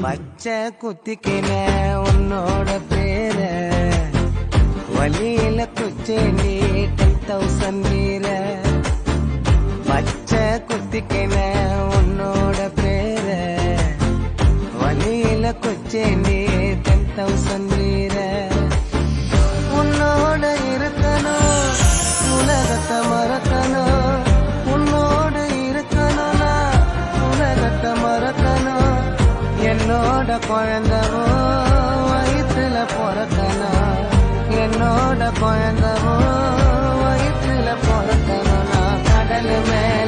பச்சை குத்திக்கின உன்னோட பேர வழியில குச்சேண்டி 10,000 மீற பச்சை குத்திக்கின உன்னோட பேர வழியில குச்சேண்டி 10,000 மீற உன்னோட இருக்கணும் உலகத்தை மறக்கணும் உன்னோட இருக்கணும்னா உலகத்தை மறக்கணும் என்னோட குழந்தவோ வயிற்றுல பிறக்கணும் என்னோட குழந்தவோ வயிற்றுல பிறக்கணும் நான் கடல் மேல